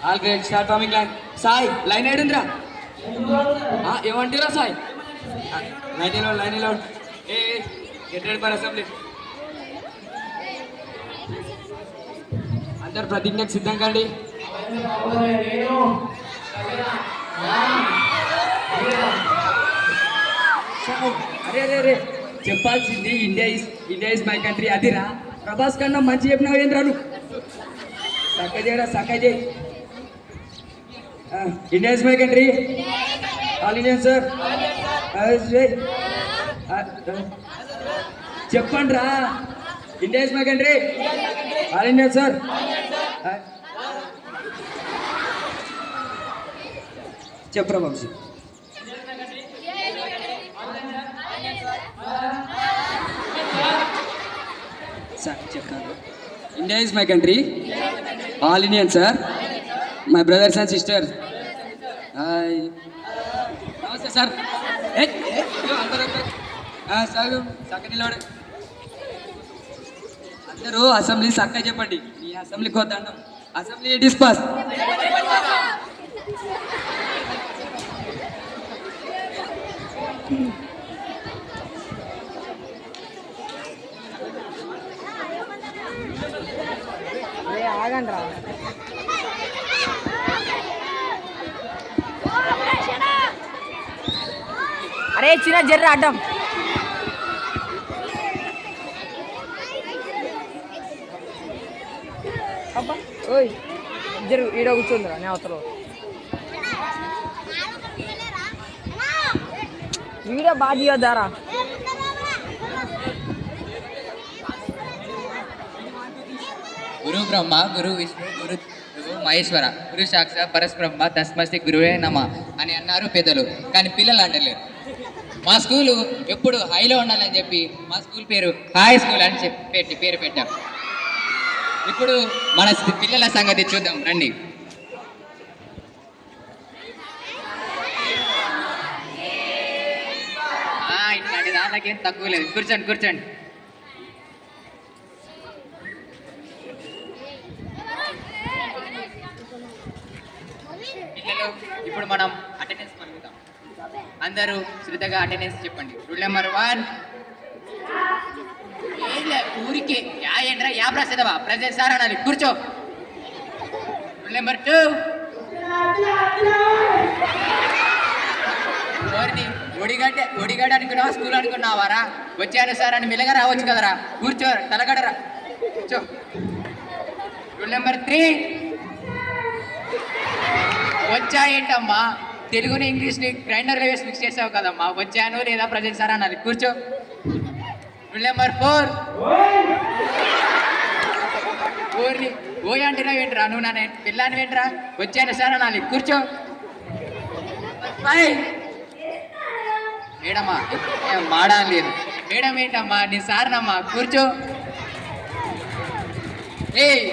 All great start forming line. Sai line ఏడుందిరా? ఏమంటారా Sai? Line లో ఏ గెట్ రెడీ ఫర్ అసెంబ్లీ. అందరు ప్రతిజ్ఞకు సిద్ధం కండి. అరే అరే అరే చెప్పాల్సింది ఇండియా ఇస్ మై కంట్రీ అదిరా. ప్రభాస్ కన్నా మంచి చెప్పినావు ఏం రాను. సక్క చేయి. India is my country. All Indian sir చెప్పండి రా. India is my country. All Indian sir. చెప్పరా వంశీ. సార్ చెప్పాను. India is my country. All Indian sir. My brothers and sisters. నమస్తే సార్. సార్ చక్క నిలబడు. అందరూ అసెంబ్లీ చక్క చెప్పండి. ఈ అసెంబ్లీకి వద్దాం. అసెంబ్లీ డిస్పాస్. ఆగండి రా. అరే చిన్న జర్ర అడ్డం. అబ్బా ఓయ్ జరు ఈడ కూర్చుందిరా నేను అవతల వీడియో బాగా తీయద్దారా. గురు బ్రహ్మ గురు విష్ణు గురు మహేశ్వర గురు సాక్ష పరస్బ్రహ్మ తస్మస్తి గురువే నమ అని అన్నారు పెద్దలు. కానీ పిల్లలు అంటలేరు. మా స్కూలు ఎప్పుడు హైలో ఉండాలని చెప్పి మా స్కూల్ పేరు హాయ్ స్కూల్ అని చెప్పి పేరు పెట్టాం. ఇప్పుడు మన పిల్లల సంగతి చూద్దాం రండి. ఇట్లాంటి దానికేం తక్కువ లేదు. కూర్చోండి. పిల్లలు ఇప్పుడు మనం అటెండెన్స్ పలుకుతాం. అందరూ శ్రద్ధగా అటెండెన్స్ చెప్పండి. Rule number 1. ఊరికే ఏంట్రా యా ప్రసిద్ధవా ప్రజెంట్ సార్ అనాలి. కూర్చో. Rule number 2. ఒడిగడ్డ అనుకున్నావా స్కూల్ అనుకున్నావారా? వచ్చాను సార్ అని మెల్లగా రావచ్చు కదరా. కూర్చో తలగడరా. కూర్చో. Rule number 3. వచ్చాయేంటమ్మా తెలుగుని ఇంగ్లీష్ని గ్రైండర్లో వేసి మిక్స్ చేసావు కదమ్మా. వచ్చాను లేదా ప్రజెంట్ సార్ అనాలి. కూర్చో. Rule number 4. ఓయ్ అంటున్నా ఏంట్రా నువ్వు? నా పిల్లాన్ని ఏంట్రా? వచ్చాను సార్ అనాలి. కూర్చో. 5. మేడమ్మా మాడాలి లేదు. మేడం ఏంటమ్మా నీ సార్నమ్మా. కూర్చో.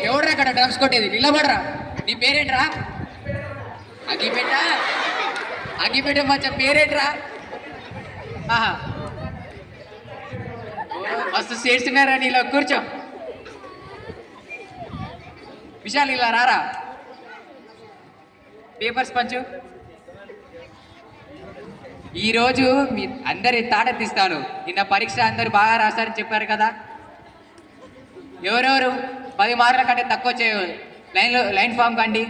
ఎవడ్రా అక్కడ డ్రమ్స్ కొట్టేది? నిలబడరా. నీ పేరేంట్రా? అగ్గిపెట్ట మచ్చ పేరేంట్రా? మస్తు చేస్తున్నారా నీలో. కూర్చో. విశాల్ ఇలా రారా. పేపర్స్ పంచు. ఈరోజు మీ అందరి తాట తీస్తాను. నిన్న పరీక్ష అందరూ బాగా రాస్తారని చెప్పారు కదా. ఎవరెవరు 10 మార్కుల కంటే తక్కువ లైన్ ఫామ్ కండి.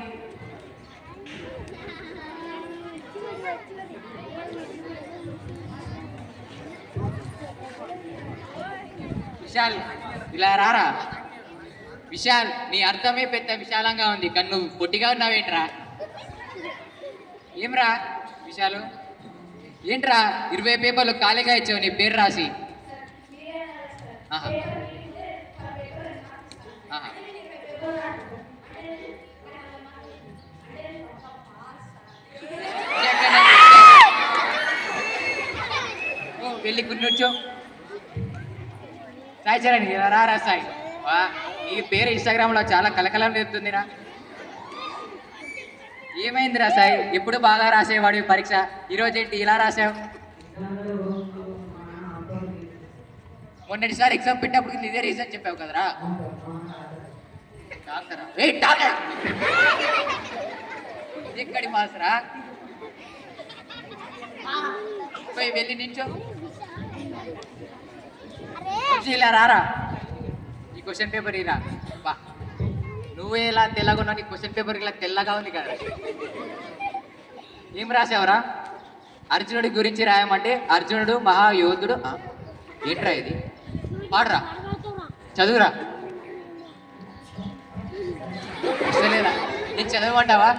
విశాల్ ఇలా రారా. విశాల్ నీ అర్థమే పెద్ద విశాలంగా ఉంది కానీ నువ్వు పొట్టిగా ఉన్నావేంట్రా? ఏమ్రా విశాలు ఏంట్రా 20 పేపర్లు ఖాళీగా ఇచ్చావు నీ పేరు రాసి? వెళ్ళి కూర్చో. సాయి చరణ్ రా సాయి. నీ పేరు ఇన్స్టాగ్రామ్లో చాలా కలకలం చెప్తుందిరా. ఏమైందిరా సాయి ఎప్పుడు బాగా రాసేవాడివి పరీక్ష ఈరోజు ఏంటి ఇలా రాసావు మొన్నటిసారి ఎగ్జామ్ పెట్టినప్పుడు ఇదే రీజన్ చెప్పావు కదరా డాక్టరా ఏ డాక్టర్ ఎక్కడి మాసరా పోయి వెళ్ళి నించో ఇలా రారా ఈ క్వశ్చన్ పేపర్ ఇరా బా నువ్వే ఇలా తెల్లగా ఉన్నావు నీ క్వశ్చన్ పేపర్ ఇలా తెల్లగా ఉంది కదా ఏం రాసావురా అర్జునుడి గురించి రాయమంటే అర్జునుడు మహాయోధుడు ఏంట్రా ఇది పాడరా చదువురా లేదా నేను చదవమంటావా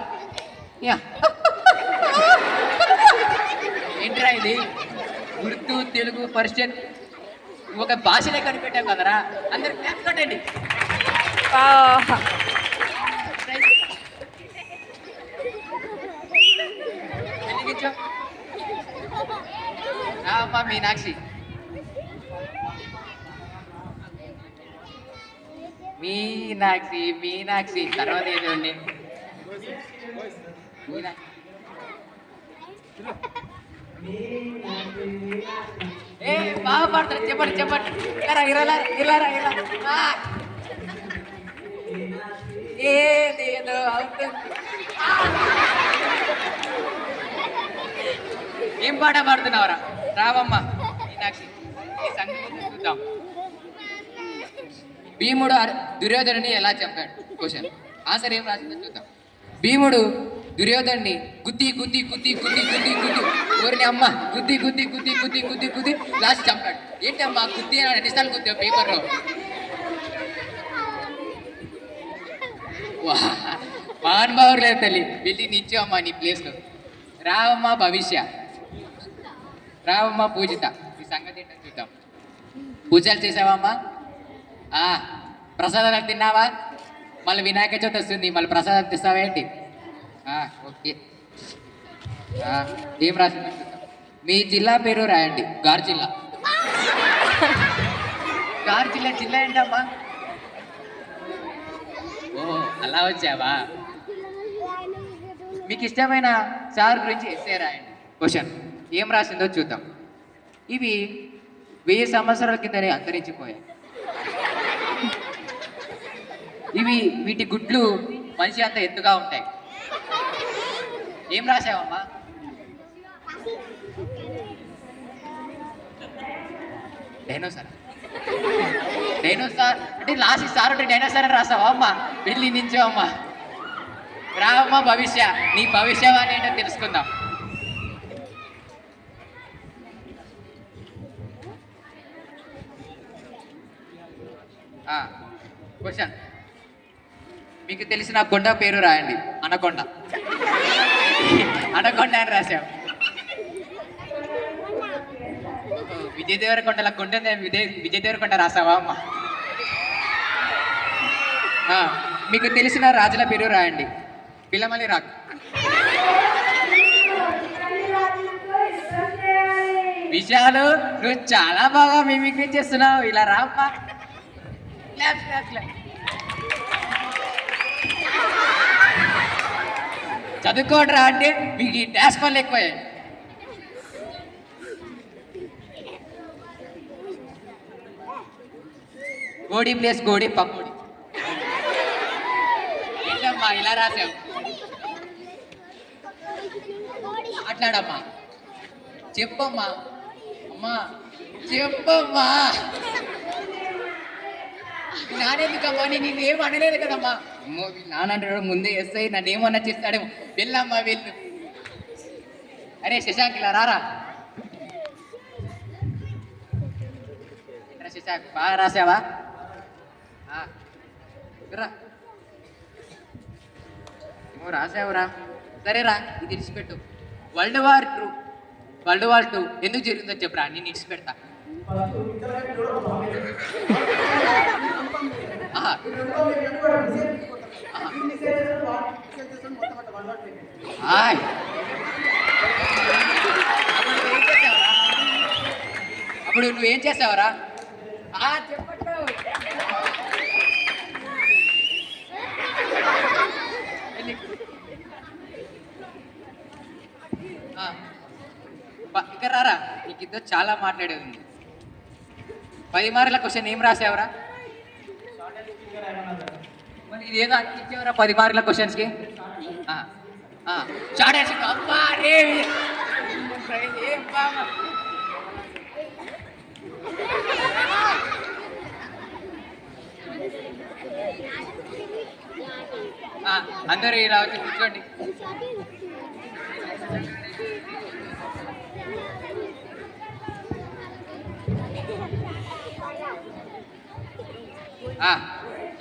యా. ఏంట్రా ఇది ఉర్దూ తెలుగు పర్షియన్ ఒక భాషలే కనిపెట్టాం కదరా అందరు క్లాప్స్ కొట్టండి వెలిగించు. అమ్మా మీనాక్షి మీనాక్షి మీనాక్షి తర్వాత ఏదండి ఏ బాగా పాడతారు చెప్పండి చెప్పండి ఇలా ఇలా ఇలా ఇలా ఏదేదో అవుతుంది ఏం పాట పాడుతున్నావరా రావమ్మా మీనాక్షి ఈ సంగీతం చూద్దాం భీముడు దుర్యోధనుని ఎలా చంపాడు క్వశ్చన్ ఆన్సర్ ఏం రాసిందో చూద్దాం భీముడు దుర్యోధన్ని గుద్ది గుద్ది గుద్ది గుద్ది గుద్ది గుద్ది ఊరిని అమ్మ గుద్ది గుద్ది గుద్ది గుద్ది గుద్ది గుద్ది లాస్ట్ చంపాడు ఏంటమ్మా గుద్ది అని ఎన్నిసార్లు గుద్దావు పేపర్లో మహానుభావుడు లేదు తల్లి వెళ్ళి నించో అమ్మా నీ ప్లేస్లో రావమ్మ భవిష్య రావమ్మ పూజిత ఈ సంగతి ఏంటో చూద్దాం పూజలు చేసావమ్మా ప్రసాదాలు తిన్నావా మళ్ళీ వినాయక చవితి వస్తుంది మళ్ళీ ప్రసాదాలు తెస్తావేంటి ఓకే ఏం రాసిందో చూద్దాం మీ జిల్లా పేరు రాయండి గార్జిల్లా గార్జిల్లా జిల్లా ఏంటమ్మా ఓ అలా వచ్చావా మీకు ఇష్టమైన సార్ గురించి ఎస్సే రాయండి క్వశ్చన్ ఏం రాసిందో చూద్దాం ఇవి 1000 సంవత్సరాల కిందనే అంతరించిపోయాయి వీటి గుడ్లు మనిషి అంత ఎత్తుగా ఉంటాయి ఏం రాసావమ్మా డైనోసార్ డైనోసార్ అంటే లాస్ట్ సార్ అంటే డైనోసార్ అని రాసావా అమ్మా వెళ్ళి నించో అమ్మా రావమ్మా భవిష్య నీ భవిష్యవాణి ఏంటో తెలుసుకుందాం క్వశ్చన్ మీకు తెలిసిన కొండ పేరు రాయండి అనకొండ అనకొండ అని రాసాం విజయ్ దేవరకొండల కొండ విజయ్ దేవరకొండ రాసావా అమ్మ మీకు తెలిసిన రాజుల పేరు రాయండి పిల్లమల్లి రాక్ విషయాలు నువ్వు చాలా బాగా మిమిక్రీ చేస్తున్నావు ఇలా రామ్మా చదువుకోడరా అంటే మీకు ఈ డాష్ పనులు ఎక్కువయ్యాయి గోడి ప్లేస్ గోడి పకోడి ఏంటమ్మా ఇలా రాసావు మాట్లాడమ్మా చెప్పమ్మా అమ్మా చెప్పమ్మా నానేందుకమ్మా నేను ఏం అనలేదు కదమ్మా అమ్మో నానంటాడు ముందే ఎస్ఐ నన్ను ఏమన్నా చేస్తాడేమో వెళ్ళమ్మా వెళ్ళు అరే శశాంక్ ఇలా రారా శశాంక్ బాగా రాసావా రా ఏమో రాసావురా సరేరా ఇది ఇడిచిపెట్టు వరల్డ్ వార్ II ఎందుకు జరిగిందో చెప్పురా నేను ఇడిచిపెడతా అప్పుడు నువ్వేం చేసావరా చెప్పట్టు ఇక్కడ రారా, నీకు ఇద్దరు చాలా మాట్లాడేది ఉంది. 10 మార్కుల క్వశ్చన్ ఏం రాసావురా? మరి ఇదేదో అందించేవరా 10 మార్కుల క్వశ్చన్స్కి. చాడేసి అబ్బా రే ఏం బాగా. అందరూ ఇలా వచ్చి కూర్చోండి.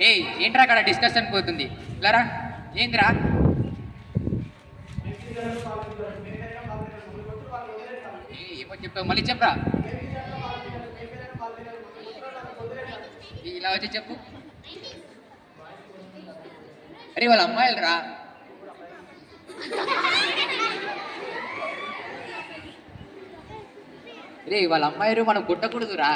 ఏయ్ ఏంట్రా అక్కడ డిస్కషన్ పోతుంది, ఇలారా. ఏంద్రా? ఏమో చెప్తావు, మళ్ళీ చెప్పరా. ఇలా వచ్చి చెప్పు. అరే వాళ్ళ అమ్మాయిలు రా. రే వాళ్ళ అమ్మాయిలు మనం కొట్టకూడదురా.